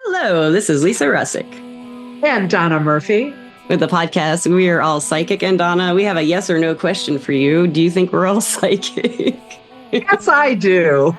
Hello, this is Lisa Rusczyk. And Donna Murphy. With the podcast, We Are All Psychic. And Donna, we have a yes or no question for you. Do you think we're all psychic? Yes, I do.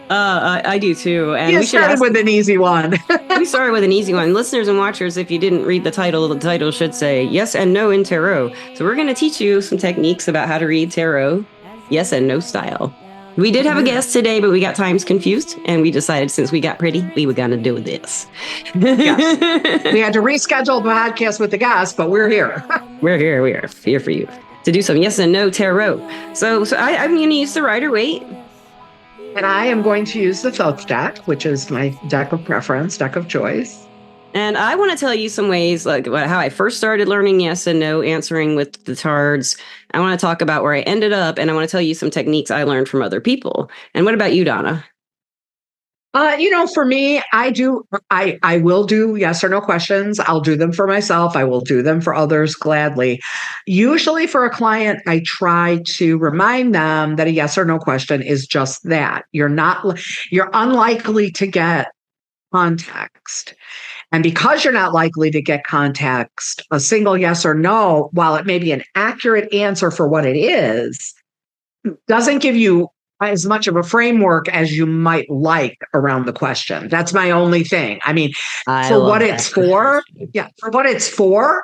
I do too. And You we started with an easy one. We started with an easy one. Listeners and watchers, if you didn't read the title should say yes and no in tarot. So we're going to teach you some techniques about how to read tarot, yes and no style. We did have a guest today, but we got times confused, and we decided since we got pretty, we were going to do this. Yes. We had to reschedule the podcast with the guest, but we're here. We are here for you to do some yes and no tarot. So I'm going to use the Rider-Waite. And I am going to use the Thoth deck, which is my deck of preference, deck of choice. And I want to tell you some ways, like how I first started learning yes and no answering with the cards. I want to talk about where I ended up, and I want to tell you some techniques I learned from other people. And what about you, Donna? For me, I will do yes or no questions. I'll do them for myself. I will do them for others gladly. Usually for a client, I try to remind them that a yes or no question is just that. You're unlikely to get context. And because you're not likely to get context, a single yes or no, while it may be an accurate answer for what it is, doesn't give you as much of a framework as you might like around the question. That's my only thing. I mean, for what it's for,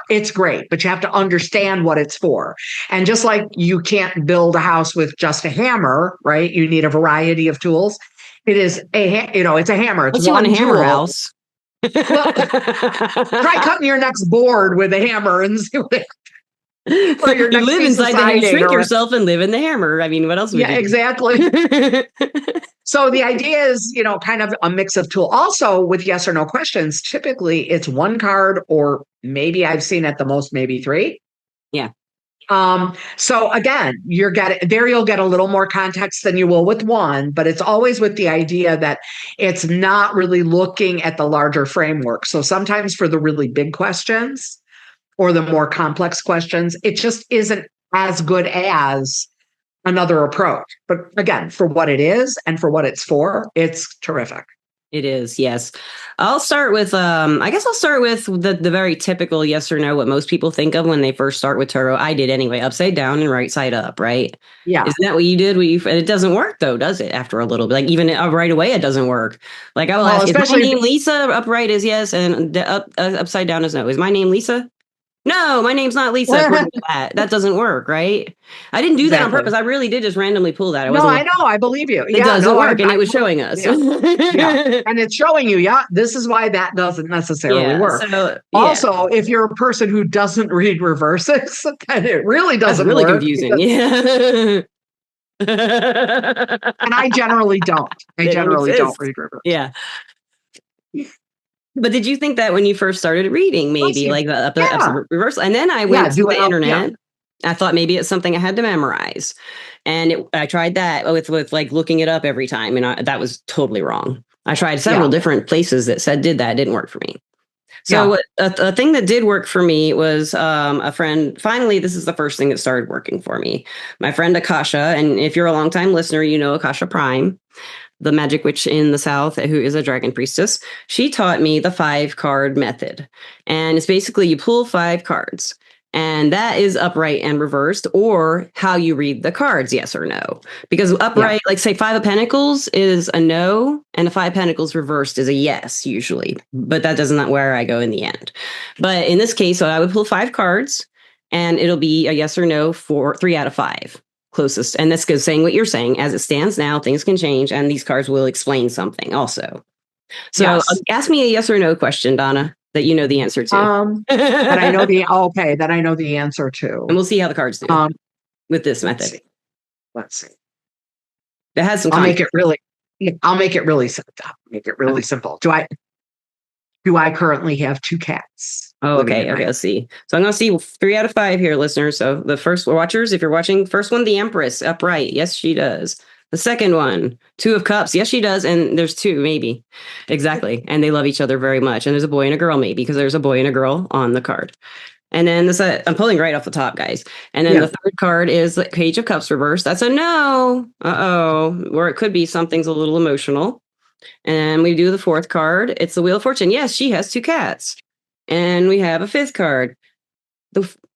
it's great, but you have to understand what it's for. And just like you can't build a house with just a hammer, right? You need a variety of tools. It is it's a hammer. It's you want a hammer house. Well, try cutting your next board with a hammer and see what you live inside the hammer, shrink yourself and live in the hammer. I mean, what else would you do? Exactly. So the idea is, kind of a mix of tool. Also, with yes or no questions, typically it's one card, or maybe I've seen at the most maybe three. Yeah. So again, you'll get a little more context than you will with one, but it's always with the idea that it's not really looking at the larger framework. So sometimes for the really big questions or the more complex questions, it just isn't as good as another approach. But again, for what it is and for what it's for, it's terrific. It is, yes. I'll start with, the very typical yes or no, what most people think of when they first start with tarot. I did anyway, upside down and right side up, right? Yeah. Isn't that what you did? It doesn't work though, does it? After a little bit, like even right away, it doesn't work. Like I will ask, is my name Lisa? Upright is yes, and upside down is no. Is my name Lisa? No, my name's not Lisa. That doesn't work, right? I didn't do that on purpose. I really did just randomly pull that. I know. I believe you. It doesn't work, and it was showing us. Yeah. And it's showing you, this is why that doesn't necessarily work. So, also, if you're a person who doesn't read reverses, and it really doesn't work. That's really confusing. Yeah. And I generally don't. I generally don't read reverses. Yeah. But did you think that when you first started reading, maybe like the reversal? And then I went to the internet. I thought maybe it's something I had to memorize. And I tried that with like looking it up every time. And that was totally wrong. I tried several different places that did that. It didn't work for me. So a thing that did work for me was a friend. Finally, this is the first thing that started working for me. My friend Akasha. And if you're a longtime listener, you know Akasha Prime, the magic witch in the South, who is a dragon priestess. She taught me the 5-card method. And it's basically you pull 5 cards. And that is upright and reversed, or how you read the cards, yes or no. Because upright, like say 5 of Pentacles is a no, and the 5 Pentacles reversed is a yes, usually. But that doesn't where I go in the end. But in this case, so I would pull 5 cards, and it'll be a yes or no for 3 out of 5. Closest. And this goes saying what you're saying. As it stands now, things can change, and these cards will explain something also. So ask me a yes or no question, Donna, that you know the answer to. That I know the answer to. And we'll see how the cards do with this method. Let's see. It has some I'll make it really simple. Do I currently have 2 cats? Oh, okay. Let's see. So I'm going to see 3 out of 5 here, listeners. So the first watchers, if you're watching, first one, the Empress, upright. Yes, she does. The second one, 2 of Cups. Yes, she does. And there's 2, maybe. Exactly. And they love each other very much. And there's a boy and a girl, maybe, because there's a boy and a girl on the card. And then I'm pulling right off the top, guys. And then the third card is the Page of Cups reversed. That's a no. Uh-oh. Or it could be something's a little emotional. And we do the fourth card. It's the Wheel of Fortune. Yes, she has 2 cats. And we have a fifth card.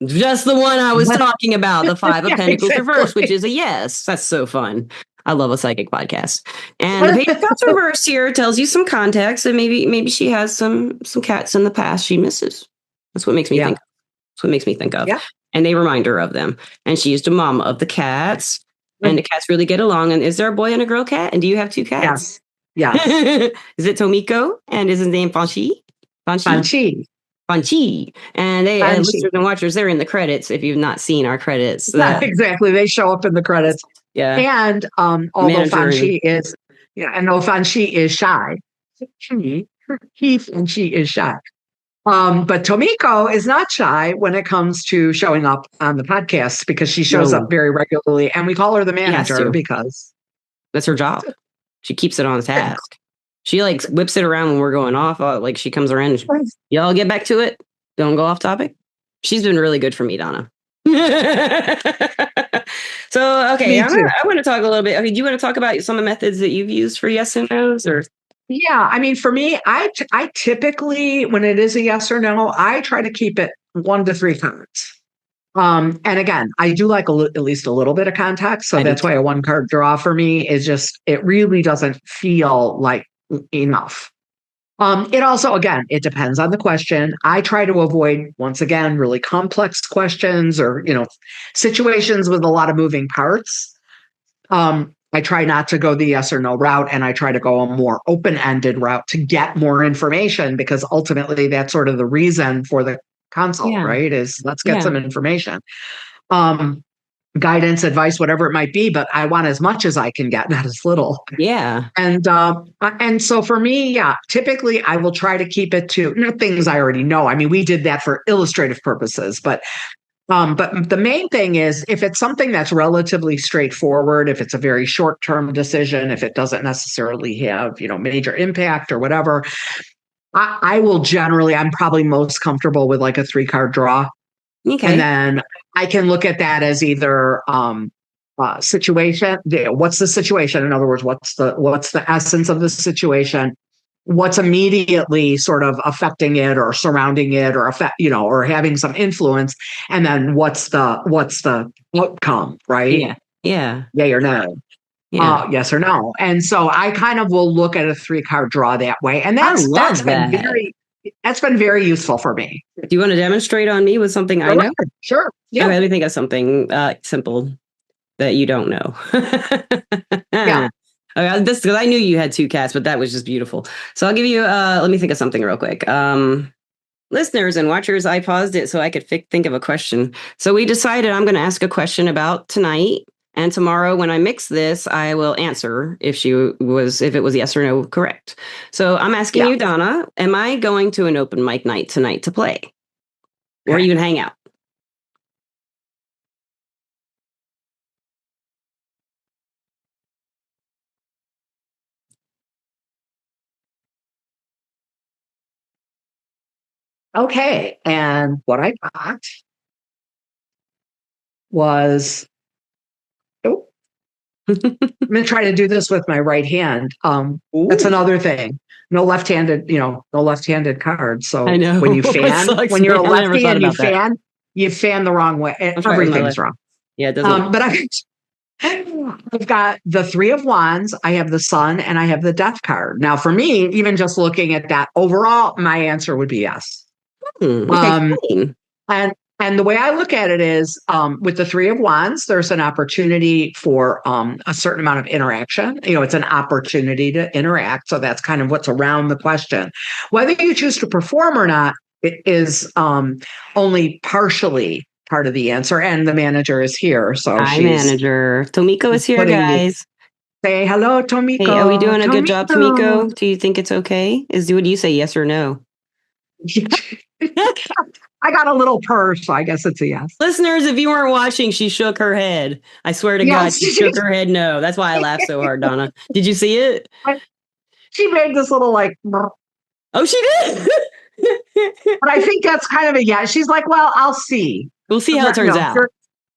Just the one I was talking about, the 5 of Pentacles reversed, which is a yes. That's so fun. I love a psychic podcast. And the Page of Cups reversed here tells you some context, and maybe she has some cats in the past she misses. That's what makes me think. That's what makes me think of. Yeah. And they remind her of them. And she used a mom of the cats, and the cats really get along. And is there a boy and a girl cat? And do you have 2 cats? Yes. Is it Tomiko? And is his name Fanchi? Fanchi. And they, listeners and watchers, they're in the credits if you've not seen our credits. Exactly. They show up in the credits. Yeah. And although Fanchi is, Fanchi is shy, Fanchi is shy. But Tomiko is not shy when it comes to showing up on the podcast because she shows up very regularly. And we call her the manager because that's her job. She keeps it on task. She like whips it around when we're going off. Like she comes around and y'all get back to it. Don't go off topic. She's been really good for me, Donna. So, okay, I want to talk a little bit. Do you want to talk about some of the methods that you've used for yes and no's? Or yeah, I mean, for me, I typically, when it is a yes or no, I try to keep it 1 to 3 cards. And again, I do like at least a little bit of context. So that's why a 1 card draw for me is just, it really doesn't feel like enough. It also, again, it depends on the question. I try to avoid, once again, really complex questions or, situations with a lot of moving parts. I try not to go the yes or no route, and I try to go a more open-ended route to get more information, because ultimately that's sort of the reason for the consult, right? Is let's get some information. Guidance, advice, whatever it might be, but I want as much as I can get, not as little. Yeah. And so for me, typically I will try to keep it to things I already know. I mean, we did that for illustrative purposes, but the main thing is if it's something that's relatively straightforward, if it's a very short-term decision, if it doesn't necessarily have, major impact or whatever, I will generally, I'm probably most comfortable with like a 3-card draw. Okay. And then I can look at that as either situation. What's the situation? In other words, what's the essence of the situation? What's immediately sort of affecting it or surrounding it or or having some influence? And then what's the outcome, right? Yeah. Yay or no. Yeah. Yes or no. And so I kind of will look at a 3-card draw that way. And that's been very useful for me. Do you want to demonstrate on me with something I know? Sure. Yeah. Okay, let me think of something simple that you don't know. Yeah. This because I knew you had 2 cats, but that was just beautiful. So I'll give you. Let me think of something real quick. Listeners and watchers, I paused it so I could think of a question. So we decided I'm going to ask a question about tonight. And tomorrow when I mix this, I will answer if it was yes or no correct. So I'm asking you, Donna, am I going to an open mic night tonight to play? Or even hang out? Okay. And what I got was, I'm going to try to do this with my right hand. That's another thing. No left-handed cards. So I know. When you fan, when you're a lefty and you fan the wrong way. Everything's wrong. Yeah, it doesn't. But I've got the 3 of Wands, I have the Sun, and I have the Death card. Now, for me, even just looking at that overall, my answer would be yes. Okay. And the way I look at it is with the 3 of Wands, there's an opportunity for a certain amount of interaction. It's an opportunity to interact. So that's kind of what's around the question. Whether you choose to perform or not, it is only partially part of the answer. And the manager is here. So hi, manager. Tomiko is here, guys. Say hello, Tomiko. Hey, are we doing a good job, Tomiko? Do you think it's okay? What do you say, yes or no? I got a little purr, so I guess it's a yes. Listeners, if you weren't watching, she shook her head. I swear to God, she shook her head no. That's why I laughed so hard, Donna. Did you see it? She made this little like... Oh, she did? But I think that's kind of a yes. She's like, well, I'll see. We'll see how it turns out.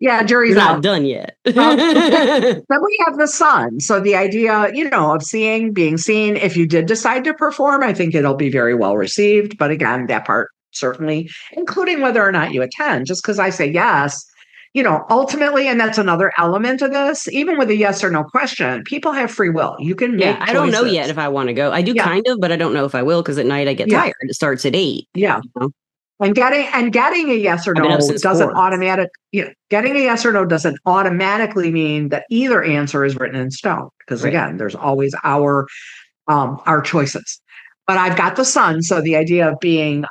Yeah, jury's You're not out. done yet. Then we have the sun. So the idea, of being seen, if you did decide to perform, I think it'll be very well received. But again, that part certainly, including whether or not you attend, just because I say yes, ultimately, and that's another element of this, even with a yes or no question, people have free will. You can make choices. I don't know yet if I want to go. I do kind of, but I don't know if I will, because at night I get tired. It starts at 8. Yeah. And getting a yes or no getting a yes or no doesn't automatically mean that either answer is written in stone. Because again, there's always our choices. But I've got the sun, so the idea of being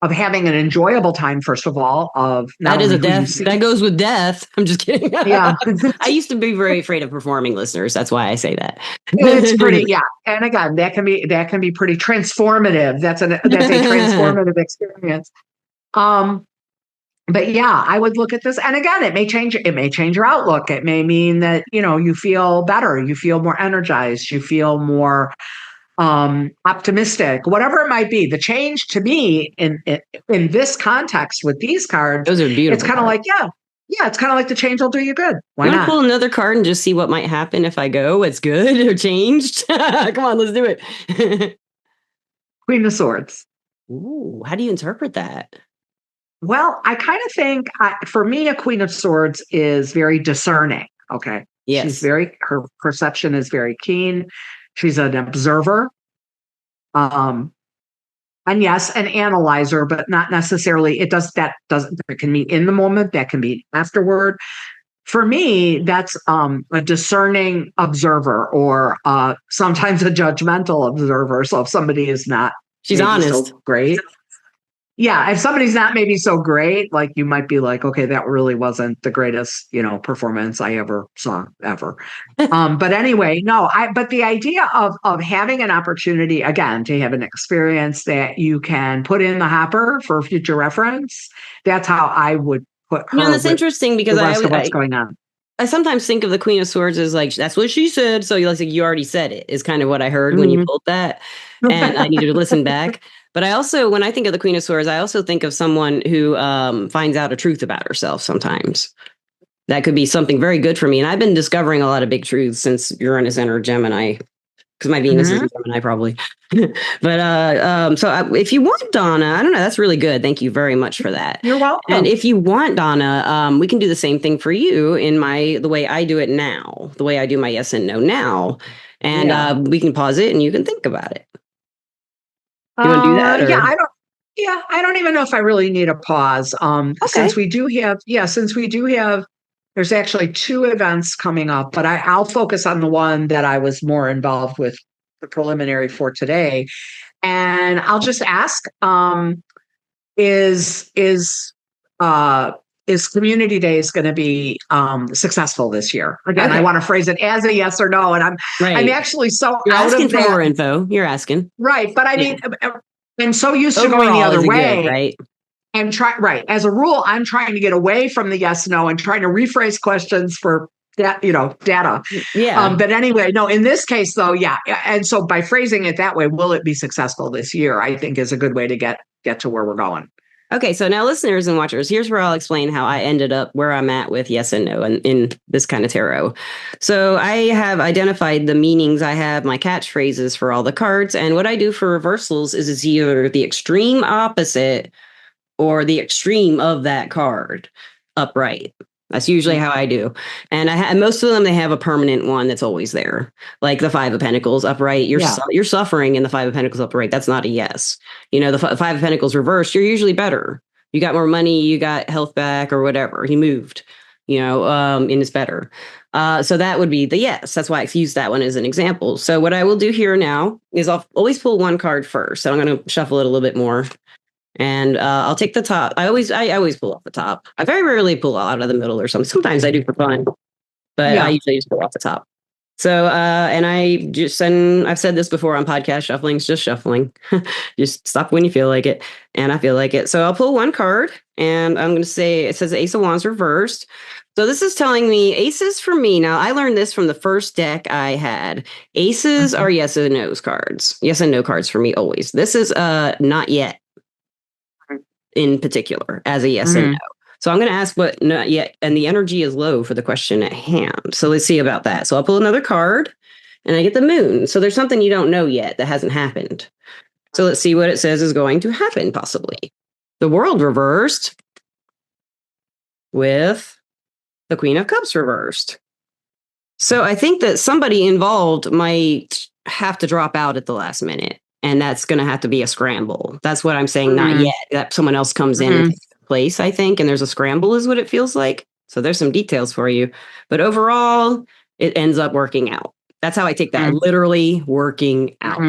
of having an enjoyable time, first of all, that is a death. That goes with death. I'm just kidding. Yeah. I used to be very afraid of performing, listeners. That's why I say that. It's pretty, yeah. And again, that can be pretty transformative. That's a transformative experience. But yeah, I would look at this, and again, it may change your outlook. It may mean that, you feel better, you feel more energized, you feel more optimistic, whatever it might be. The change to me in this context with these cards, those are beautiful. It's kind of like, it's kind of like the change will do you good. Why not pull another card and just see what might happen if I go? It's good or changed. Come on, let's do it. Queen of Swords. Ooh, how do you interpret that? Well, I kind of think, for me, a Queen of Swords is very discerning. Okay. Yes. Her perception is very keen. She's an observer. And yes, an analyzer, but not necessarily. It can be in the moment, that can be afterward. For me, that's a discerning observer, or sometimes a judgmental observer. So if somebody is not, she's honest, so great. Yeah, if somebody's not maybe so great, like, you might be like, okay, that really wasn't the greatest, performance I ever saw ever. But anyway, but the idea of having an opportunity, again, to have an experience that you can put in the hopper for future reference, that's how I would put her. That's interesting, because what's going on. I sometimes think of the Queen of Swords as like, that's what she said. So you already said it, is kind of what I heard when you pulled that. And I needed to listen back. But I also, when I think of the Queen of Swords, I also think of someone who finds out a truth about herself sometimes. That could be something very good for me. And I've been discovering a lot of big truths since Uranus entered Gemini, because my Venus is in Gemini, probably. But so if you want, Donna, I don't know, that's really good. Thank you very much for that. You're welcome. And if you want, Donna, we can do the same thing for you in the way I do it now, the way I do my yes and no now. And we can pause it and you can think about it. You want to do that? Or? I don't even know if I really need a pause. Since we do have, there's actually 2 events coming up, but I'll focus on the one that I was more involved with, the preliminary for today. And I'll just ask, is Community Days going to be successful this year? Again, I want to phrase it as a yes or no, and I'm actually so You're out asking of for more info. You're asking, right? But I mean, I'm so used to going the other way, right? And as a rule, I'm trying to get away from the yes no and trying to rephrase questions for that, data. Yeah. But anyway, no. In this case, though, and so by phrasing it that way, will it be successful this year? I think is a good way to get to where we're going. Okay, so now listeners and watchers, here's where I'll explain how I ended up where I'm at with yes and no in this kind of tarot. So I have identified the meanings. I have my catchphrases for all the cards. And what I do for reversals is it's either the extreme opposite or the extreme of that card upright. That's usually how I do. And most of them, they have a permanent one that's always there. Like the 5 of Pentacles upright. You're suffering in the 5 of Pentacles upright. That's not a yes. The 5 of Pentacles reversed, you're usually better. You got more money, you got health back or whatever. You moved, and it's better. So that would be the yes. That's why I used that one as an example. So what I will do here now is I'll always pull one card first. So I'm going to shuffle it a little bit more. And I'll take the top. I always pull off the top. I very rarely pull out of the middle or something. Sometimes I do for fun, but I usually just pull off the top. So, and I've said this before on podcast, shuffling is just shuffling. Just stop when you feel like it. And I feel like it. So I'll pull one card and I'm going to say, it says Ace of Wands reversed. So this is telling me aces for me. Now, I learned this from the first deck I had. Aces are yes and no cards. Yes and no cards for me always. This is not yet in particular as a yes and no. So I'm going to ask what not yet, and the energy is low for the question at hand. So let's see about that. So I'll pull another card, and I get the moon. So there's something you don't know yet that hasn't happened. So let's see what it says is going to happen, possibly. The world reversed with the Queen of Cups reversed. So I think that somebody involved might have to drop out at the last minute, and that's going to have to be a scramble. That's what I'm saying. Not yet. That someone else comes in and takes place, I think, and there's a scramble is what it feels like. So there's some details for you. But overall, it ends up working out. That's how I take that. Literally working out.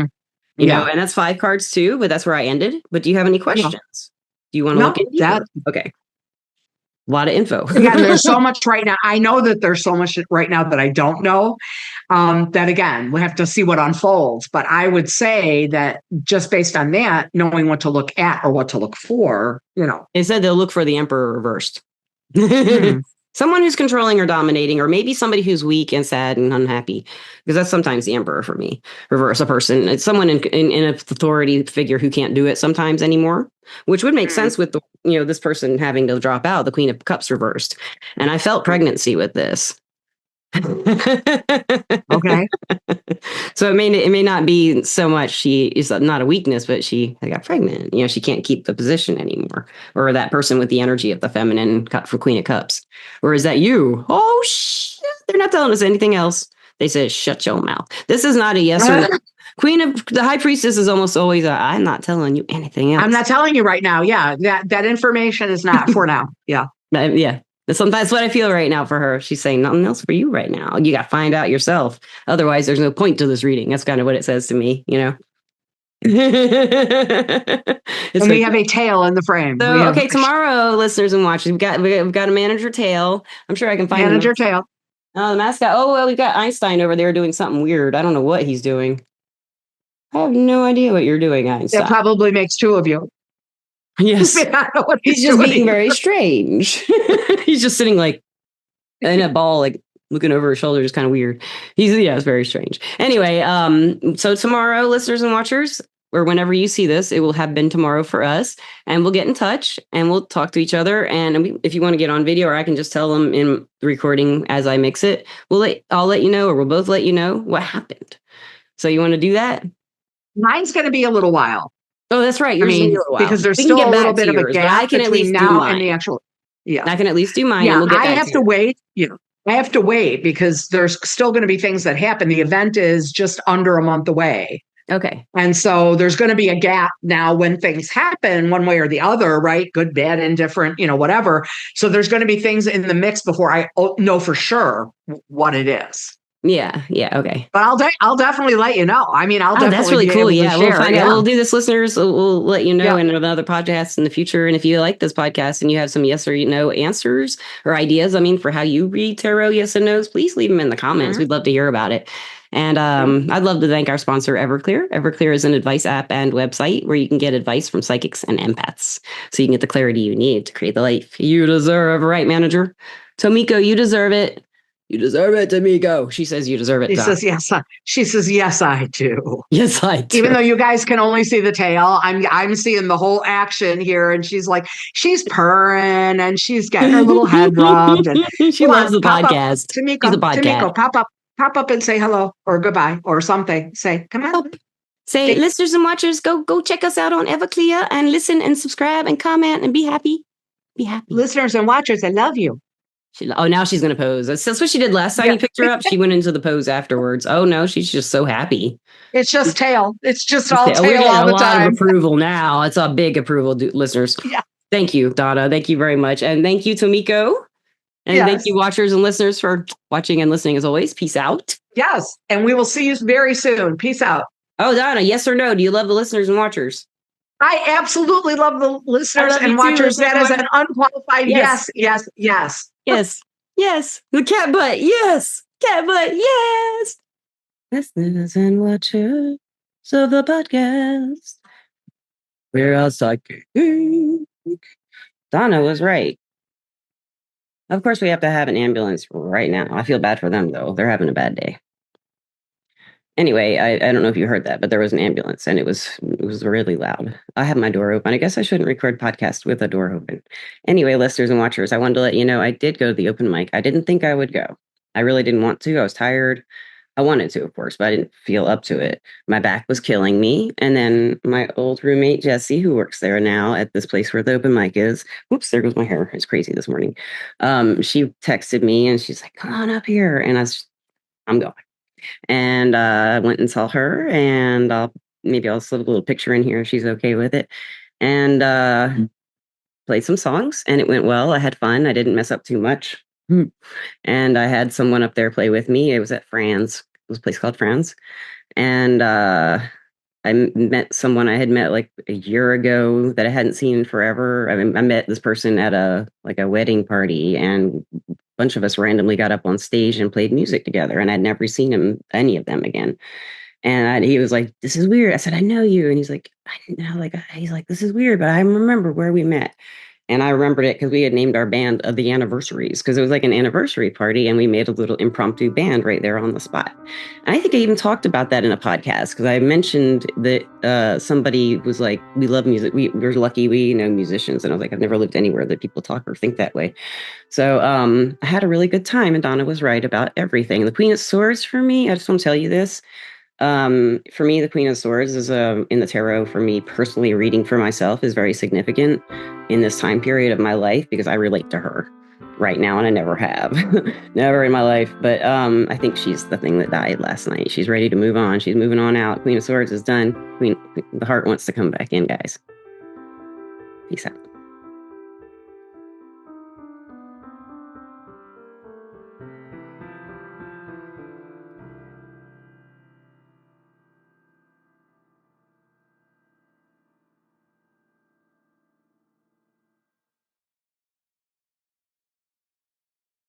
You know, and that's 5 cards too, but that's where I ended. But do you have any questions? Do you want to look at that? Okay. A lot of info. Again, there's so much right now. I know that there's so much right now that I don't know. That again, we have to see what unfolds. But I would say that just based on that, knowing what to look at or what to look for, you know. It said they'll look for the Emperor reversed. Someone who's controlling or dominating, or maybe somebody who's weak and sad and unhappy, because that's sometimes the Emperor for me. Reverse a person. It's someone in an authority figure who can't do it sometimes anymore, which would make sense with the, you know, this person having to drop out, the Queen of Cups reversed. And I felt pregnancy with this. Okay. So it may not be so much she is not a weakness, but she got pregnant. You know, she can't keep the position anymore. Or that person with the energy of the feminine for Queen of Cups. Or is that you? Oh, shit. They're not telling us anything else. They said, shut your mouth. This is not a yes or no. Queen of the High Priestess is almost always I'm not telling you anything else. I'm not telling you right now. Yeah. That information is not for now. Yeah. Yeah. That's what I feel right now for her. She's saying nothing else for you right now. You got to find out yourself. Otherwise, there's no point to this reading. That's kind of what it says to me, you know. And we have a tail in the frame. So, okay, tomorrow, listeners and watchers, we've got a manager tail. I'm sure I can find manager tail. Oh, the mascot. Oh, well, we've got Einstein over there doing something weird. I don't know what he's doing. I have no idea what you're doing, Einstein. That probably makes 2 of you. Yes. He's just being very strange. He's just sitting like in a ball, like looking over his shoulder, just kind of weird. It's very strange. Anyway, so tomorrow, listeners and watchers, or whenever you see this, it will have been tomorrow for us, and we'll get in touch and we'll talk to each other. And if you want to get on video, or I can just tell them in the recording as I mix it, I'll let you know, or we'll both let you know what happened. So you want to do that? Mine's going to be a little while. Oh, that's right. Because there's still a little bit of a gap between now and the actual. Yeah, I can at least do mine. Yeah, and we'll I have to wait. You know, I have to wait because there's still going to be things that happen. The event is just under a month away. Okay. And so there's going to be a gap now when things happen one way or the other, right? Good, bad, indifferent, you know, whatever. So there's going to be things in the mix before I know for sure what it is. Yeah. Okay. But I'll definitely let you know. I mean, that's really cool. Yeah, we'll find out. We'll do this, listeners. We'll let you know in another podcast in the future. And if you like this podcast and you have some yes or no answers or ideas, for how you read tarot, yes and no's, please leave them in the comments. We'd love to hear about it. And I'd love to thank our sponsor, Everclear. Everclear is an advice app and website where you can get advice from psychics and empaths, so you can get the clarity you need to create the life you deserve. Right, manager? Tomiko, you deserve it. You deserve it, Tomiko. She says you deserve it. She says, yes, I do. Yes, I do. Even though you guys can only see the tail, I'm seeing the whole action here. And she's purring and she's getting her little head rubbed. And she loves the podcast. Tomiko, pop up and say hello or goodbye or something. Say, come on. Say, listeners and watchers, go check us out on Everclear and listen and subscribe and comment and be happy. Be happy. Listeners and watchers, I love you. Now she's going to pose. That's what she did last time you picked her up. She went into the pose afterwards. Oh, no, she's just so happy. It's just tail. It's just all tail. We're getting all the time. A lot of approval now. It's a big approval, listeners. Yeah. Thank you, Donna. Thank you very much. And thank you, Tomiko. And thank you, watchers and listeners, for watching and listening as always. Peace out. Yes. And we will see you very soon. Peace out. Oh, Donna, yes or no? Do you love the listeners and watchers? I absolutely love the listeners and watchers. That is an unqualified yes. The cat butt, yes. Cat butt, yes. Listeners and watchers of the podcast. We're all psychic. Donna was right. Of course, we have to have an ambulance right now. I feel bad for them, though. They're having a bad day. Anyway, I don't know if you heard that, but there was an ambulance and it was really loud. I have my door open. I guess I shouldn't record podcasts with a door open. Anyway, listeners and watchers, I wanted to let you know I did go to the open mic. I didn't think I would go. I really didn't want to. I was tired. I wanted to, of course, but I didn't feel up to it. My back was killing me. And then my old roommate, Jesse, who works there now at this place where the open mic is. Whoops, there goes my hair. It's crazy this morning. She texted me and she's like, come on up here. And I'm going. And I went and saw her, and I'll slip a little picture in here if she's okay with it. And played some songs, and it went well. I had fun. I didn't mess up too much. And I had someone up there play with me. It was at Fran's. It was a place called Fran's. And I met someone I had met like a year ago that I hadn't seen in forever. I met this person at a wedding party, and a bunch of us randomly got up on stage and played music together. And I'd never seen any of them again. And he was like, "This is weird." I said, "I know you," and he's like, "I know." He's like, "This is weird, but I remember where we met." And I remembered it because we had named our band of the Anniversaries, because it was like an anniversary party, and we made a little impromptu band right there on the spot. And I think I even talked about that in a podcast, because I mentioned that somebody was like, "We love music. We're lucky we know musicians." And I was like, "I've never lived anywhere that people talk or think that way." So I had a really good time, and Donna was right about everything. The Queen of Swords for me, I just want to tell you this. For me, the Queen of Swords is in the tarot. For me personally, reading for myself is very significant in this time period of my life, because I relate to her right now, and I never have, never in my life. But I think she's the thing that died last night. She's ready to move on. She's moving on out. Queen of Swords is done. The heart wants to come back in, guys. Peace out.